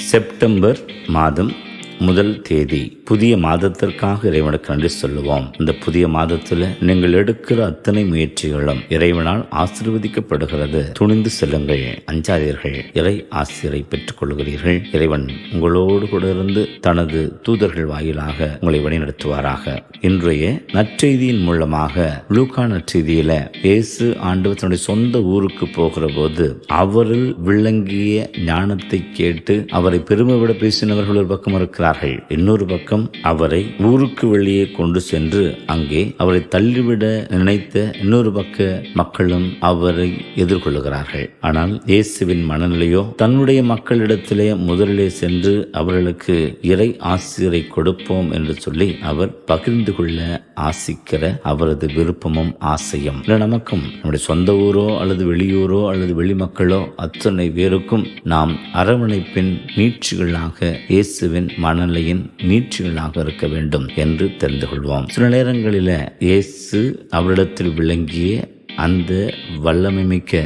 September மாதம் 1 தேதி புதிய மாதத்திற்காக இறைவனுக்கு நன்றி சொல்லுவோம். இந்த புதிய மாதத்துல நீங்கள் எடுக்கிற அத்தனை முயற்சிகளும் இறைவனால் ஆசீர்வதிக்கப்படுகிறது. துணிந்து செல்லுங்கள், அஞ்சாதீர்கள், இறை ஆசிரியரை பெற்றுக் கொள்கிறீர்கள். இறைவன் உங்களோடு கூட இருந்து தனது தூதர்கள் வாயிலாக உங்களை வழிநடத்துவாராக. இன்றைய நற்செய்தியின் மூலமாக லூக்கா நற்செய்தியில இயேசு ஆண்டவர் தன்னுடைய சொந்த ஊருக்கு போகிற போது அவரில் விளங்கிய ஞானத்தை கேட்டு அவரை பெருமைவிட பேசினவர்கள் ஒரு பக்கம் இருக்கிறார்கள். இன்னொரு பக்கம் அவரை ஊருக்கு வெளியே கொண்டு சென்று அங்கே அவரை தள்ளிவிட நினைத்த இன்னொரு பக்க மக்களும் அவரை எதிர்கொள்ளுகிறார்கள். ஆனால் இயேசுவின் மனநிலையோ தன்னுடைய மக்களிடத்திலே முதலிலே சென்று அவர்களுக்கு இறை ஆசிரியரை கொடுப்போம் என்று சொல்லி அவர் பகிர்ந்து கொள்ள ஆசிக்கிற அவரது விருப்பமும் ஆசையும். நமக்கும் நம்முடைய சொந்த ஊரோ அல்லது வெளியூரோ அல்லது வெளிமக்களோ அத்தனை பேருக்கும் நாம் அரவணைப்பின் நீட்சிகளாக இயேசுவின் மனநிலையின் நீட்சிகளாக இருக்க வேண்டும் என்று தெரிந்து கொள்வோம். சில நேரங்களில் இயேசு அவரிடத்தில் விளங்கிய அந்த வல்லமை மிக்க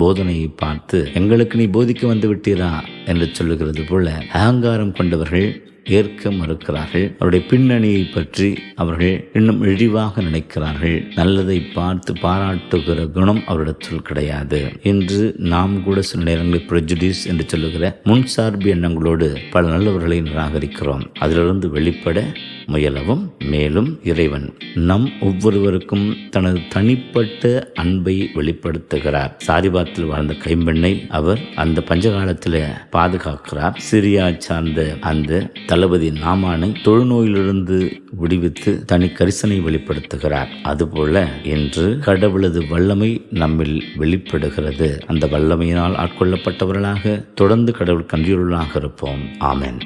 போதனையை பார்த்து எங்களுக்கு நீ போதிக்க வந்து விட்டீரா என்று சொல்லுகிறது போல அகங்காரம் கொண்டவர்கள் ஏற்க மறுக்கிறார்கள். அவருடைய பின்னணியை பற்றி அவர்கள் இன்னும் இழிவாக நினைக்கிறார்கள். நல்லதை பார்த்து பாராட்டுகிற குணம் அவரிடத்தில் கிடையாது. இன்று நாம் கூட சில நேரங்களில் ப்ரெஜுடியூஸ் என்று சொல்லுகிற முன்சார்பு எண்ணங்களோடு பல நல்லவர்களை நிராகரிக்கிறோம். அதிலிருந்து வெளிப்பட முயலவும். மேலும் இறைவன் நம் ஒவ்வொருவருக்கும் தனது தனிப்பட்ட அன்பை வெளிப்படுத்துகிறார். சாரிபாத்தில் வாழ்ந்த கைம்பெண்ணை அவர் அந்த பஞ்சகாலத்தில் பாதுகாக்கிறார். சிரியா சார்ந்த அந்த தளபதி நாமானை தொழுநோயிலிருந்து விடுவித்து தனி கரிசனை வெளிப்படுத்துகிறார். அதுபோல இன்று கடவுளது வல்லமை நம்மில் வெளிப்படுகிறது. அந்த வல்லமையினால் ஆட்கொள்ளப்பட்டவர்களாக தொடர்ந்து கடவுள் கன்றியுள்ளாக இருப்போம். ஆமென்.